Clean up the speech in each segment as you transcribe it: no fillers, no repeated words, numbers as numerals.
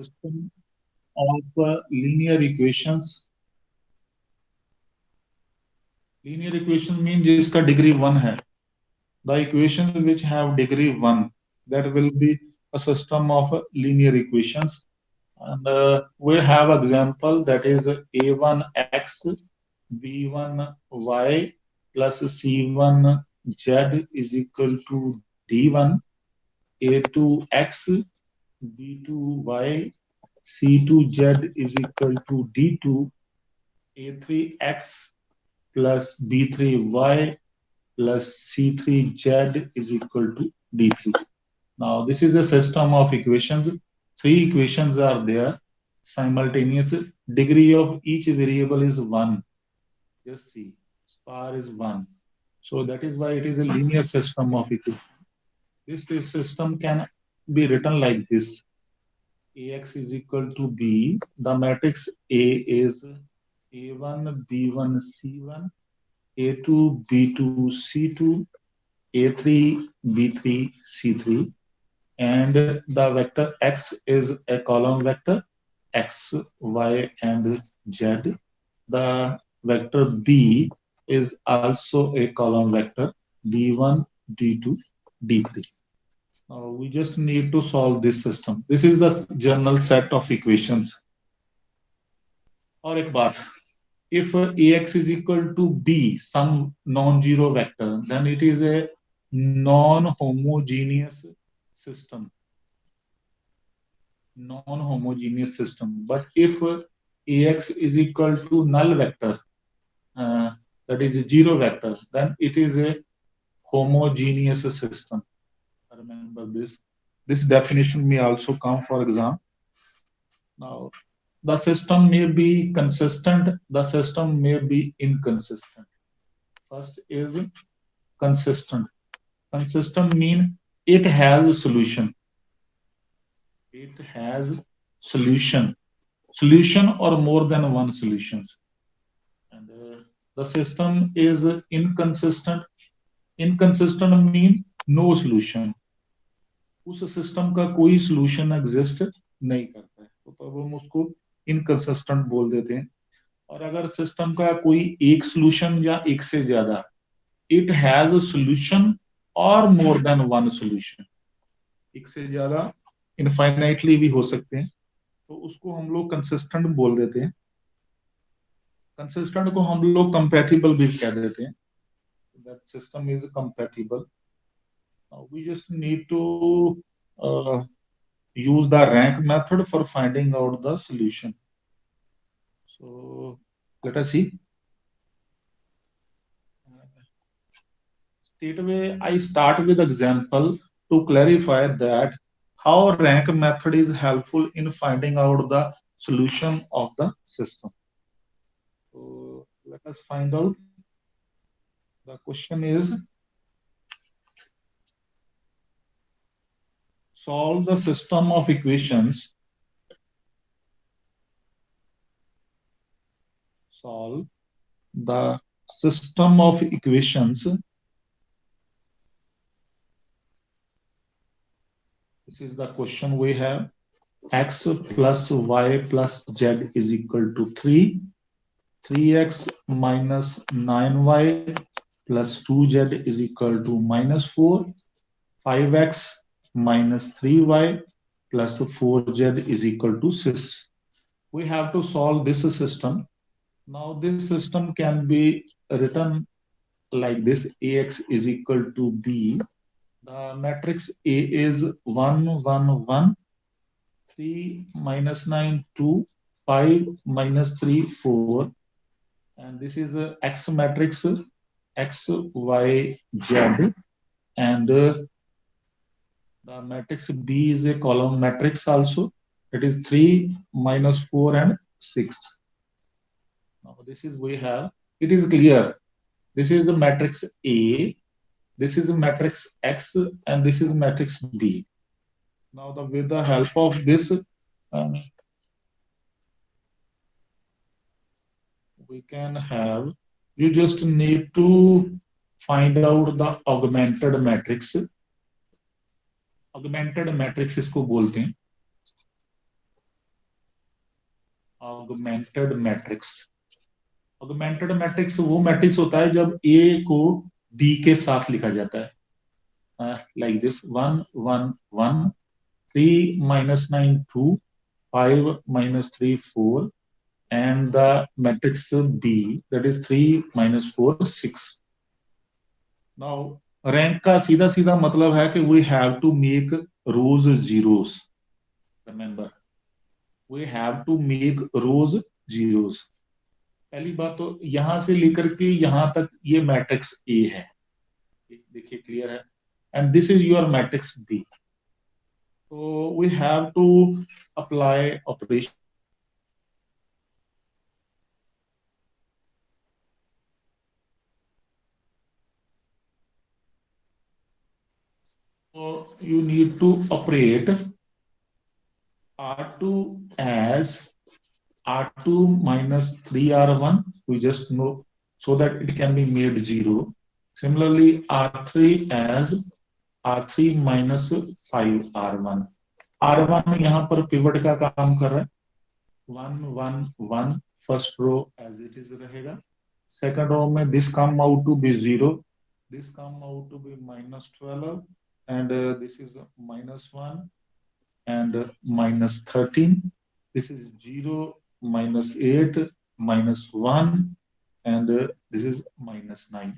system of linear equations. Linear equation means जिसका degree 1 है. The equations which have degree 1, that will be a system of linear equations. And we have example, that is a1x b1y plus c1z is equal to d1, a2x b2y c2z is equal to d2, a3x plus b3y plus c3z is equal to d3. Now this is a system of equations. Three equations are there simultaneous. Degree of each variable is 1. Just see, star is 1. So that is why it is a linear system of equations. This system can be written like this. Ax is equal to b. The matrix A is a1 b1 c1, a2 b2 c2, a3 b3 c3, and the vector x is a column vector x, y, and z. The vector b is also a column vector d1, d2, d3. Now we just need to solve this system. This is the general set of equations. और एक बात, if ax is equal to b, some non-zero vector, then it is a non-homogeneous system. Non-homogeneous system. But if ax is equal to null vector, that is a zero vector, then it is a homogeneous system. Remember this. This definition may also come for exam. Now, the system may be consistent, the system may be inconsistent. First is consistent. Consistent means it has a solution. It has solution. Solution or more than one solutions. And the system is inconsistent. Inconsistent means no solution. उस system का कोई solution exist नहीं करता है, तो तब हम उसको inconsistent बोल देते हैं. और अगर सिस्टम का कोई एक solution या एक से ज्यादा, it has a solution or more than one solution. एक से ज्यादा infinitely भी हो सकते हैं, तो उसको हम लोग consistent बोल देते हैं. Consistent को हम लोग compatible भी कह देते हैं. That system is compatible. Now we just need to use the rank method for finding out the solution. So let us see. Straightaway I start with example to clarify that how rank method is helpful in finding out the solution of the system. So let us find out. The question is, solve the system of equations. Solve the system of equations. This is the question we have. X plus y plus z is equal to 3. 3x minus 9y plus 2z is equal to minus 4. 5x minus 3y plus 4z is equal to 6. We have to solve this system. Now this system can be written like this. Ax is equal to b. The matrix A is 1, 1, 1. 3 minus 9, 2. 5 minus 3, 4. And this is a X matrix, X, Y, Z. And the matrix B is a column matrix also. It is 3, minus 4, and 6. Now this is we have. It is clear. This is the matrix A. This is a matrix X, and this is matrix B. Now with the help of this, we can have, you just need to find out the augmented matrix. Augmented matrix इसको बोलते हैं. Augmented matrix. Augmented matrix वो matrix होता है जब ए को B के साथ लिखा जाता है, like this 1 1 1, 3 - 9 2, 5 - 3 4, and the matrix B, that is 3 - 4 6. Now rank का सीधा सीधा मतलब है कि we have to make rows zeros. Remember, we have to make rows zeros. पहली बात तो यहां से लेकर के यहां तक ये मैट्रिक्स ए है, देखिए क्लियर है, and this is your matrix B. तो we have to apply operation. So you need to operate R2 as R2 minus 3R1. We just know so that it can be made 0. Similarly, R3 as R3 minus 5R1. R1 यहाँ पर pivot का काम कर रहा है. 1 1 1 first row as it is रहेगा. Second row में this come out to be 0, this come out to be -12, and this is -1 and -13. This is 0 -8 -1 and this is -9.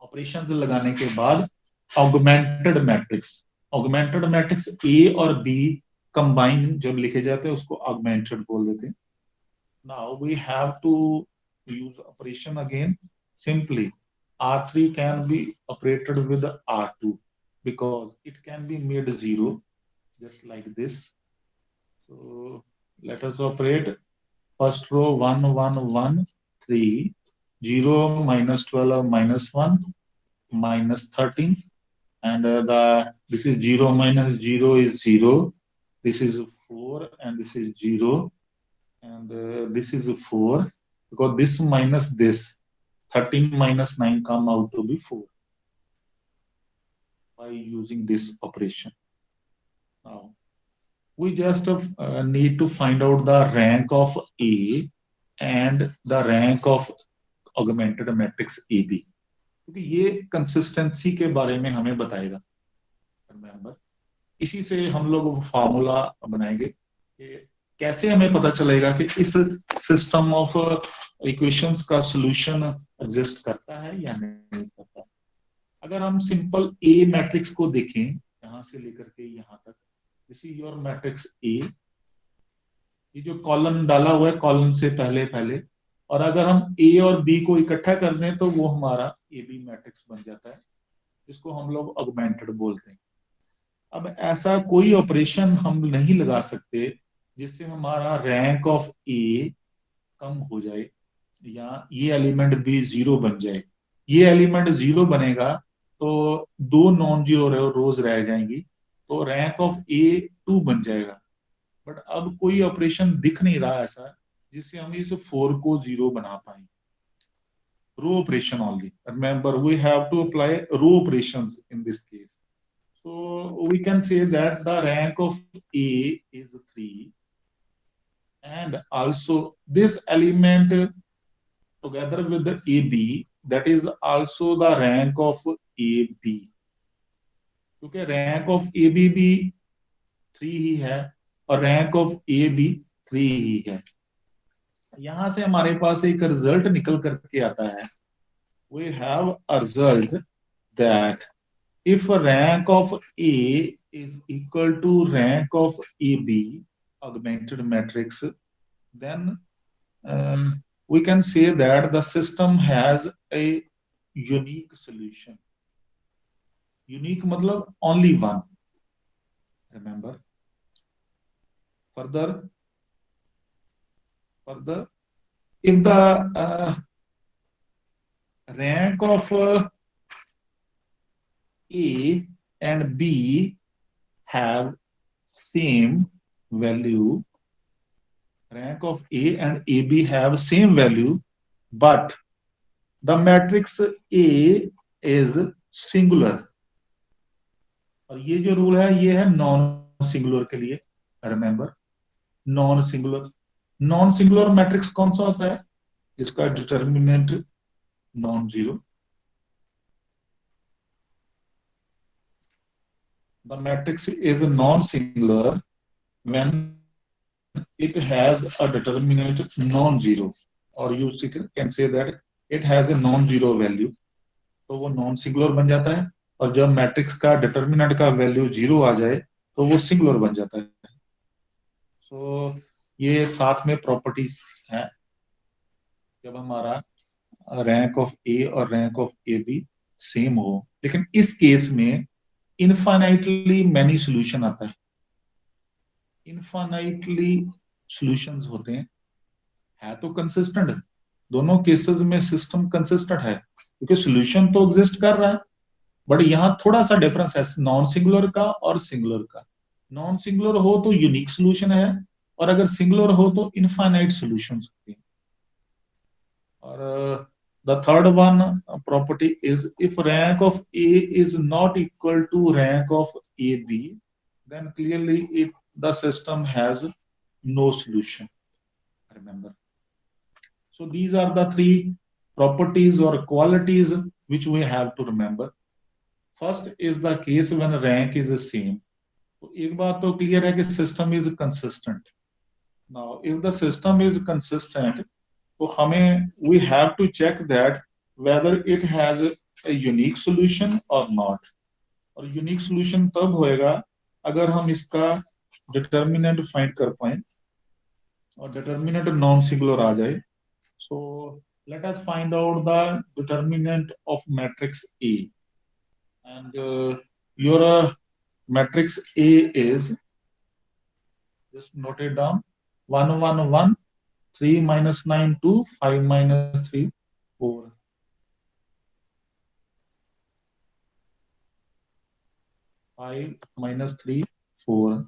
Operations लगाने के बाद augmented matrix, augmented matrix A और B combine जब लिखे जाते हैं उसको ऑगमेंटेड बोल देते हैं. Now we have to use operation again. Simply R3 can be operated with R2 because it can be made 0 just like this. So let us operate. First row 1 1 1 3, 0 -12 -1 -13, and this is 0 minus 0 is 0. This is 4 and this is 0, and this is 4 because this minus this 13 minus 9 come out to be 4 by using this operation. Now we just need to find out the rank of A and the rank of augmented matrix AB, क्योंकि ये consistency के बारे में हमें बताएगा. Remember, इसी से हम लोग फार्मूला बनाएंगे कि कैसे हमें पता चलेगा कि इस सिस्टम ऑफ इक्वेशंस का सॉल्यूशन एग्जिस्ट करता है या नहीं करता. अगर हम सिंपल ए मैट्रिक्स को देखें यहां से लेकर के यहां तक, this is your matrix A. ये जो कॉलम डाला हुआ है कॉलम से पहले पहले, और अगर हम ए और बी को इकट्ठा कर दें तो वो हमारा ए बी मैट्रिक्स बन जाता है, जिसको हम लोग ऑगमेंटेड बोलते हैं. अब ऐसा कोई ऑपरेशन हम नहीं लगा सकते जिससे हमारा रैंक ऑफ ए कम हो जाए या ये एलिमेंट भी 0 बन जाए. ये एलिमेंट 0 बनेगा तो 2 नॉन जीरो रोज रह जाएंगी, तो रैंक ऑफ ए 2 बन जाएगा. बट अब कोई ऑपरेशन दिख नहीं रहा ऐसा जिससे हम इस 4 को 0 बना पाए. Row operation only. Remember, we have to apply row operations in this case. So we can say that the rank of A is 3, and also this element together with the AB, that is also the rank of AB, क्योंकि rank of AB भी 3 ही है और rank of A भी 3 ही है. यहां से हमारे पास एक रिजल्ट निकल करके आता है. We have a result that if rank of A is equal to rank of AB, augmented matrix, then we can say that the system has a unique solution. Unique मतलब only one. Remember. Further, if the rank of A and B have same value, rank of A and AB have same value, but the matrix A is singular. और ये जो rule है ये है non singular के लिए. Remember, non singular non singular matrix कौन सा होता है जिसका determinant non zero? The matrix is non singular when it has a determinant non-zero, or you can say that it has a non-zero value, तो वो non singular बन जाता है। और जब मैट्रिक्स का डिटर्मिनेंट का वैल्यू जीरो आ जाए तो वो सिंगुलर बन जाता है। सो ये साथ में प्रॉपर्टीज है। जब हमारा रैंक ऑफ ए और rank of A B same हो, लेकिन इस केस में इनफाइनाइटली मैनी सॉल्यूशन आता है। इनफाइनाइटली सॉल्यूशंस होते हैं, है तो कंसिस्टेंट, दोनों केसेस में सिस्टम कंसिस्टेंट है क्योंकि सॉल्यूशन तो एग्जिस्ट कर रहा है। बट यहाँ थोड़ा सा डिफरेंस है नॉन सिंगुलर का और सिंगुलर का। नॉन सिंगुलर हो तो यूनिक सॉल्यूशन है, और अगर सिंगुलर हो तो इनफाइनाइट सॉल्यूशंस होते हैं। और the third one property is if rank of A is not equal to rank of AB, then clearly the system has no solution. Remember. So these are the three properties or qualities which we have to remember. First is the case when rank is the same. तो एक बात तो clear है कि system is consistent. Now, if the system is consistent, तो हमें we have to check that whether it has a unique solution or not. और unique solution तब होएगा अगर हम इसका determinant find कर पाए और determinant non singular आ जाए। So let us find out the determinant of matrix A, and your matrix A is, just note it down, 1 1 1, 3 minus 9 2, 5 minus 3 4. 5 minus 3 4.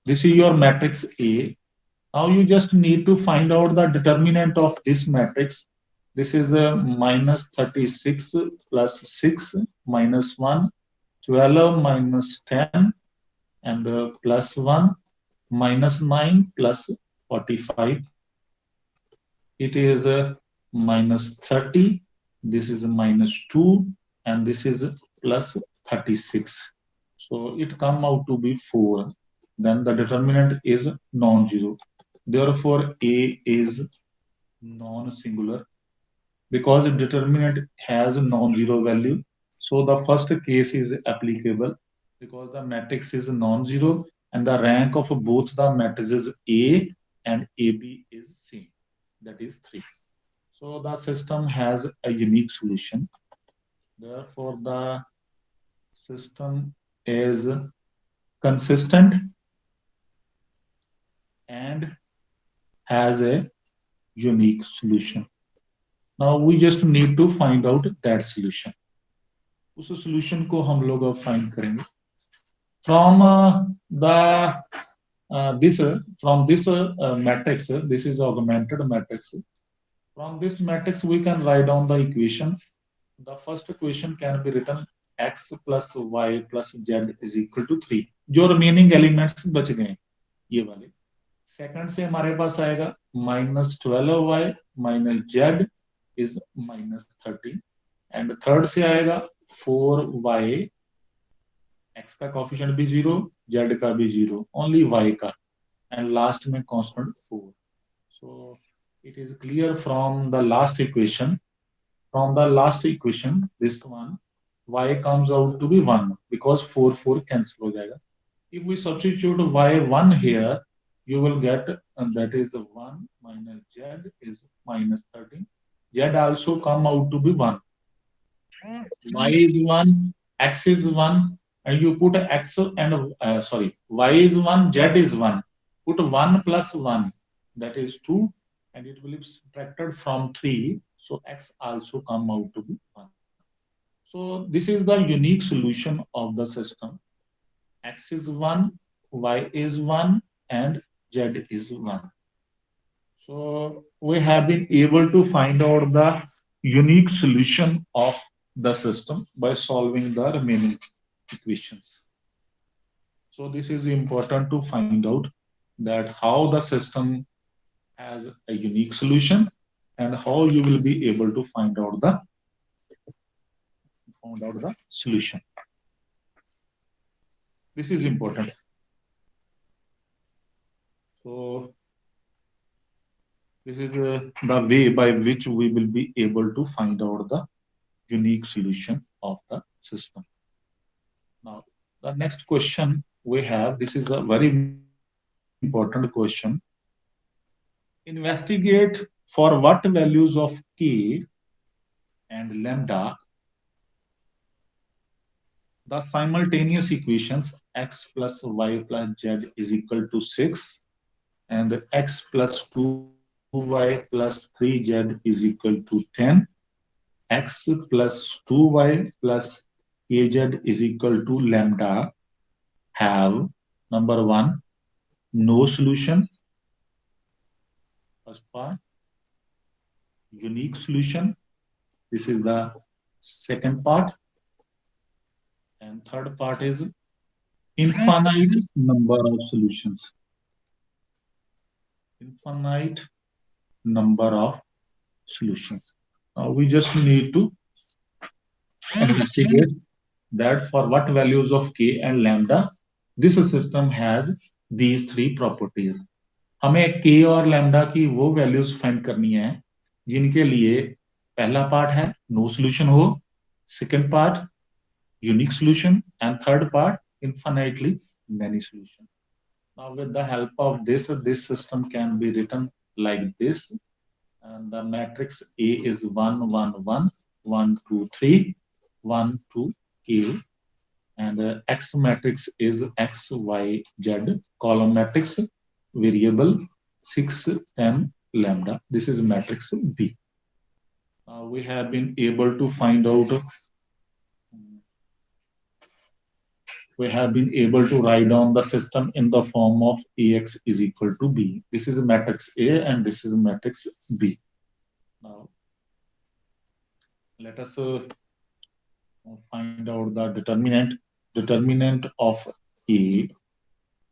This is your matrix A. Now you just need to find out the determinant of this matrix. This is minus 36 plus 6 minus 1, 12 minus 10, and plus 1 minus 9 plus 45. It is minus 30. This is minus 2, and this is plus 36. So it come out to be 4. Then the determinant is non-zero. Therefore, A is non-singular because determinant has non-zero value. So the first case is applicable because the matrix is non-zero and the rank of both the matrices A and AB is same. That is 3. So the system has a unique solution. Therefore, the system is consistent and has a unique solution. Now we just need to find out that solution. उस solution को हम लोग अब find करेंगे from this matrix. This is augmented matrix. From this matrix we can write down the equation. The first equation can be written x plus y plus z is equal to 3. जो remaining elements बच गए ये वाले। Second से हमारे पास आएगा minus 12y minus z is minus 30, and third से आएगा 4y, x का कोफिशिएंट भी 0, z का भी 0, ओनली y का, एंड लास्ट में constant 4. So it is clear from the last equation. From the last equation, this one, y comes out to be 1 because 4 4 cancel हो जाएगा. If we substitute y1 here, you will get that is 1 minus z is minus 13. Z also come out to be 1. Y is 1, x is 1, and you put x and y is 1, z is 1. Put 1 plus 1, that is 2, and it will be subtracted from 3. So x also come out to be 1. So this is the unique solution of the system. X is 1, y is 1, and z is 1. So we have been able to find out the unique solution of the system by solving the remaining equations. So this is important to find out that how the system has a unique solution and how you will be able to find out the solution. This is important. So this is the way by which we will be able to find out the unique solution of the system. Now, the next question we have, this is a very important question. Investigate for what values of k and lambda the simultaneous equations x plus y plus z is equal to 6 and x plus 2y plus 3z is equal to 10, x plus 2y plus kz is equal to lambda have number one, no solution, first part, unique solution, this is the second part, and third part is infinite number of solutions. Infinite number of solutions. Now we just need to investigate that for what values of k and lambda this system has these three properties. हमें k और lambda की वो values find करनी है जिनके लिए पहला part है no solution हो, second part unique solution, and third part infinitely many solutions. Now with the help of this system can be written like this, and the matrix A is 1 1 1 1 2 3 1 2 k, and X matrix is X Y Z, column matrix variable 6 10 lambda. This is matrix B. We have been able to find out, we have been able to write down the system in the form of Ax is equal to B. This is matrix A and this is matrix B. Now, let us find out the determinant. Determinant of A,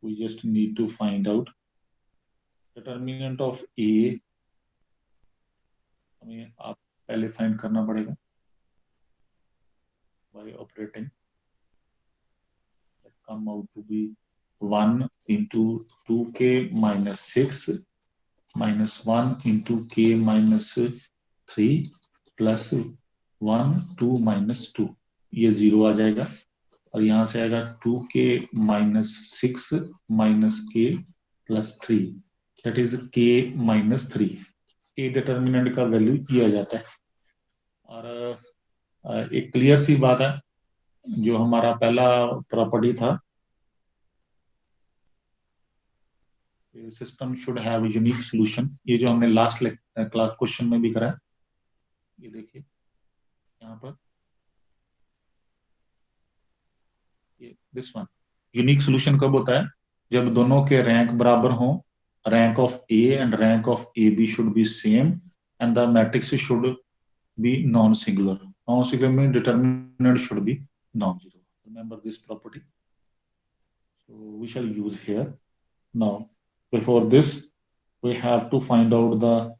we just need to find out determinant of A. हमें आप पहले find करना पड़ेगा by operating. That come out to be 1 into 2k minus 6 minus 1 into k minus 3 plus 1 2 minus 2. ये 0 आ जाएगा और यहाँ से आएगा 2k minus 6 minus k plus 3, that is k minus 3. a determinant का वैल्यू ये आ जाता है। और एक क्लियर सी बात है, जो हमारा पहला प्रॉपर्टी था, system should have unique solution, ये जो हमने लास्ट क्लास क्वेश्चन में भी करा है, ये देखिए यहाँ पर दिस वन यूनिक सॉल्यूशन कब होता है, जब दोनों के रैंक बराबर हों, rank of A and rank of A B should be same and the matrix should be non singular. Non singular में determinant should be non zero. Remember this property. So we shall use here. Now, before this, we have to find out the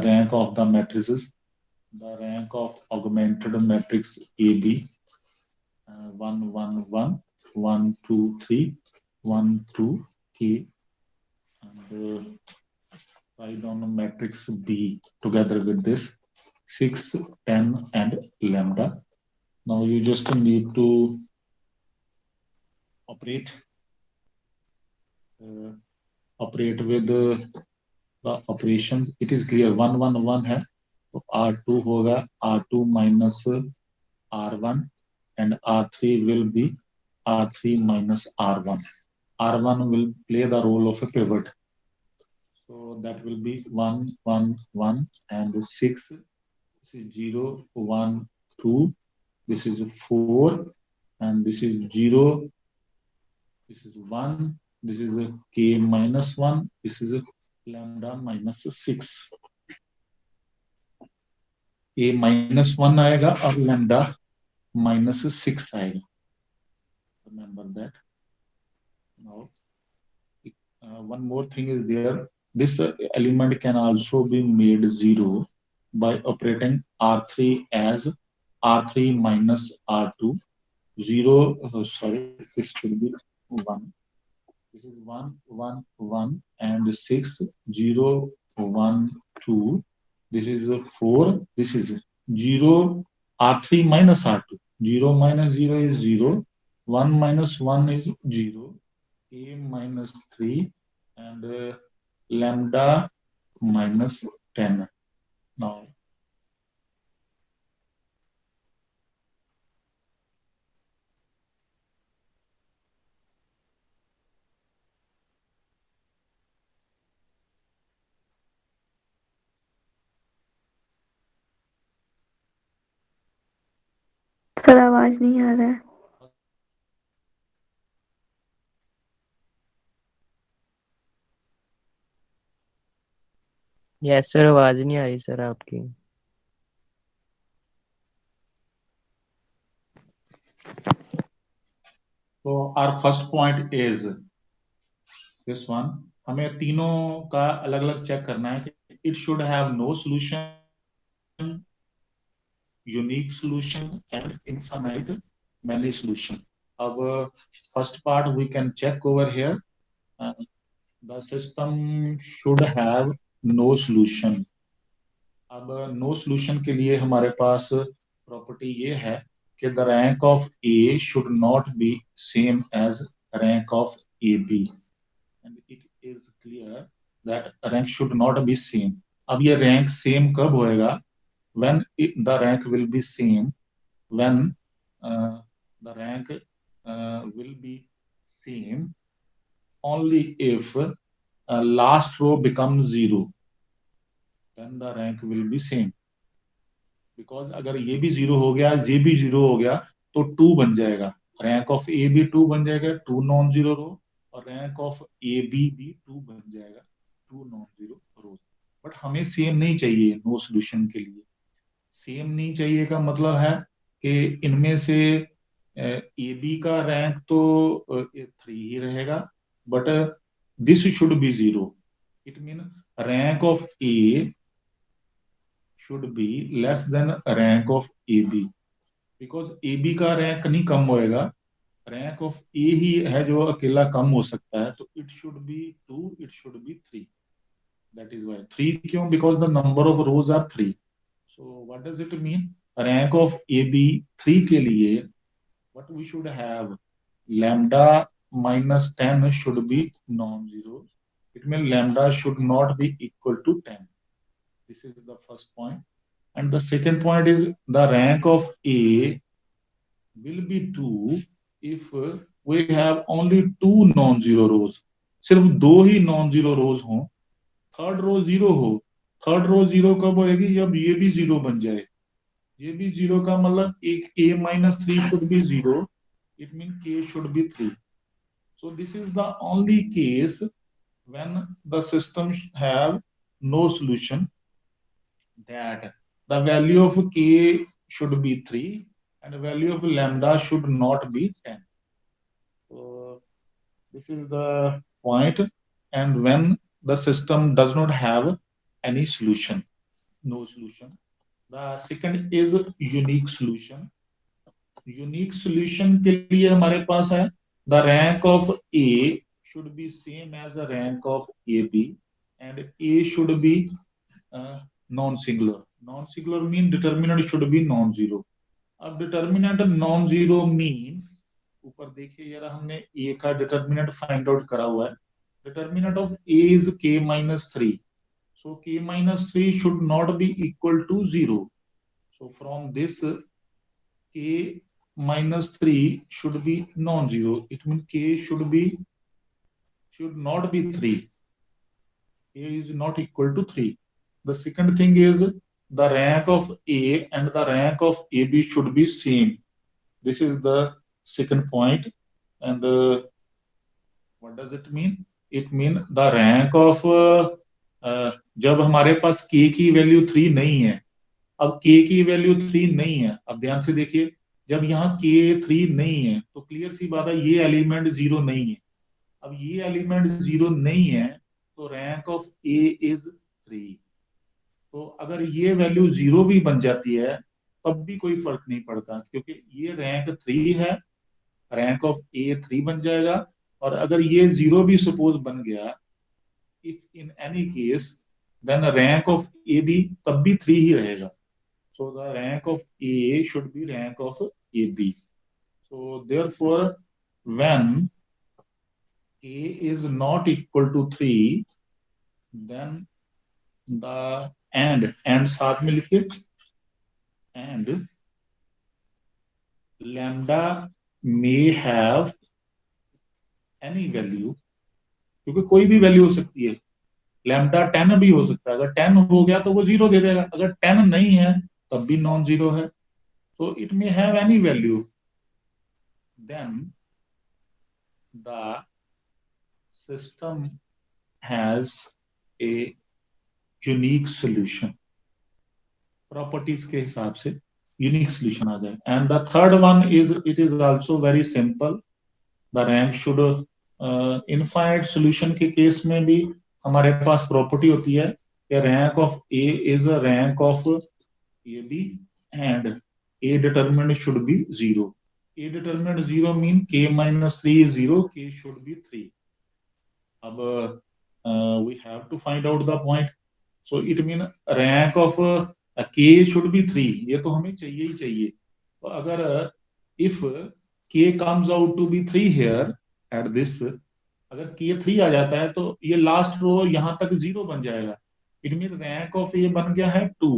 rank of the matrices. The rank of augmented matrix AB, 1 1 1 1 2 3 1 2 k, and write down the matrix B together with this 6 10 and lambda. Now you just need to operate with the operations. It is clear 1 1 1 है, तो R2 होगा R2 minus R1 and R3 will be R3 minus R1. R1 will play the role of a pivot, so that will be 1 1 1 and 6. This is 0 1 2. This is 4 and this is 0. This is 1. This is a k minus 1. This is a lambda minus 6. A minus 1 आएगा और lambda minus 6 आएगा. Remember that. Now, one more thing is there. This element can also be made 0 by operating R3 as R3 minus R2. 0, sorry, it should be 1. This is 1, 1, 1, and 6, 0, 1, 2. This is 4. This is 0, R3 minus R2. 0 minus 0 is 0. 1 minus 1 is 0. A minus 3, and lambda minus 10. Now, sir आवाज नहीं आ रहा है। Yes sir, आवाज नहीं आ रही sir आपकी। so our first point is this one. हमें तीनों का अलग अलग चेक करना है कि it should have no solution, unique solution, and infinite many solution. अब first part we can check over here. The system should have no solution. अब नो सोल्यूशन के लिए हमारे पास प्रॉपर्टी ये है कि the rank of A should not be same as rank of A B, and it is clear that rank should not be same. अब ये रैंक सेम कब होएगा? when the rank will be same when the rank will be same only if last row becomes 0, then the rank will be same. Because अगर ये भी 0 हो गया, ये भी 0 हो गया, तो 2 बन जाएगा. रैंक ऑफ ए भी 2 बन जाएगा, 2 नॉन जीरो रो, और रैंक ऑफ ए बी भी 2 बन जाएगा, 2 नॉन जीरो रोज. बट हमें सेम नहीं चाहिए नो सोल्यूशन के लिए. सेम नहीं चाहिए का मतलब है कि इनमें से ए बी का रैंक तो 3 ही रहेगा, but this should be 0. It mean rank of A should be less than rank of AB, because AB का रैंक नहीं कम होएगा, रैंक ऑफ ए ही है जो अकेला कम हो सकता है. तो it should be 2, it should be 3. That is why 3 क्यों? Because the number of rows are 3. So what does it mean? Rank of A B 3 के लिए what we should have? Lambda minus 10 should be non-zero. It means lambda should not be equal to 10. This is the first point. And the second point is the rank of A will be 2 if we have only 2 non-zero rows. सिर्फ 2 ही non-zero rows हों, third row 0 हो. Third row 0 कब होएगी? जब ये भी 0 बन जाए. ये भी 0 का मतलब एक k minus 3 should be 0. It means k should be 3. So this is the only case when the system have no solution, that the value of k should be 3 and the value of lambda should not be 10. So this is the point. And when the system does not have any solution, no solution. The second is unique solution. Unique solution के लिए हमारे पास है the rank of A should be same as the rank of AB, and A should be non-singular. Non-singular mean determinant should be non-zero. अब determinant non-zero mean, ऊपर देखिए जरा, हमने A का determinant find out करा हुआ है. Determinant of A is k minus 3. So k minus 3 should not be equal to 0. So from this, k minus 3 should be non-zero. It means k should not be 3. A is not equal to 3. The second thing is the rank of A and the rank of AB should be same. This is the second point. And what does it mean? It means the rank of जब हमारे पास k की value 3 नहीं है. अब k की value 3 नहीं है. अब ध्यान से देखिए, जब यहाँ k 3 नहीं है तो क्लियर सी बात है ये एलिमेंट 0 नहीं है. अब ये एलिमेंट 0 नहीं है तो रैंक ऑफ ए इज 3। तो अगर ये वैल्यू 0 भी बन जाती है तब भी कोई फर्क नहीं पड़ता, क्योंकि ये रैंक 3 है, रैंक ऑफ ए 3 बन जाएगा। और अगर ये 0 भी सपोज बन गया, if in any case, then rank of A भी तब भी 3 ही रहेगा। So the rank of A should be rank of AB. So therefore, when A is not equal to 3, then the and साथ में लिखिए, and lambda may have any value, क्योंकि कोई भी वैल्यू हो सकती है। लैम्डा 10 भी हो सकता है, अगर 10 हो गया तो वो 0 दे देगा, अगर 10 नहीं है तब भी नॉन जीरो है। तो it may have any value, then the system has a unique solution, properties के हिसाब से यूनिक सोल्यूशन आ जाए। And the third one is, it is also very simple, the rank should, infinite solution के case में भी हमारे पास प्रॉपर्टी होती है कि rank of A is a rank of A B and A determinant should be 0। A determinant 0 mean k minus 3 is 0, k should be 3. अब we have to find out the point. So it mean rank of k should be 3. ये तो हमें चाहिए ही चाहिए। तो अगर if k comes out to be 3 here at this, अगर k 3 आ जाता है तो ये लास्ट रो यहां तक 0 बन जाएगा। इट मीन रैंक ऑफ ए बन गया है 2,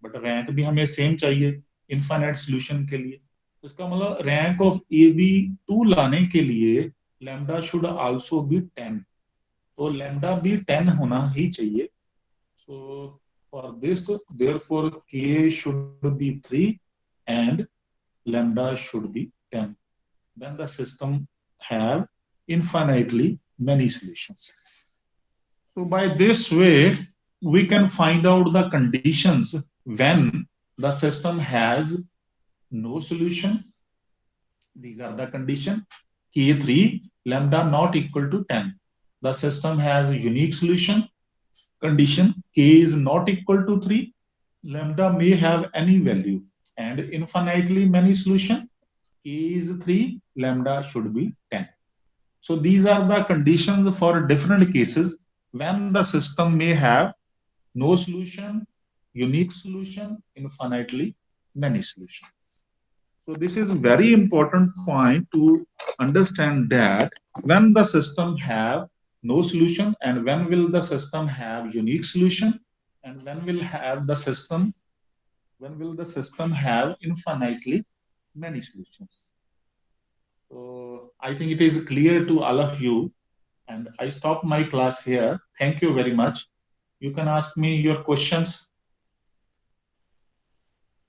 बट रैंक भी हमें सेम चाहिए इनफाइनाइट सोल्यूशन के लिए। इसका मतलब रैंक ऑफ ए बी 2 लाने के लिए लैम्डा शुड आल्सो बी 10, तो लैम्डा भी 10 होना ही चाहिए। So for this therefore K should be 3 and lambda should be 10, then the system have infinitely many solutions. So by this way we can find out the conditions when the system has no solution. These are the condition: k3 lambda not equal to 10, the system has a unique solution. Condition: k is not equal to 3, lambda may have any value, and infinitely many solution, k is 3, lambda should be 10. So these are the conditions for different cases when the system may have no solution, unique solution, infinitely many solutions. So this is a very important point to understand, that when the system have no solution and when will the system have unique solution, and when will the system have infinitely many solutions. So I think it is clear to all of you, and I stop my class here. Thank you very much. You can ask me your questions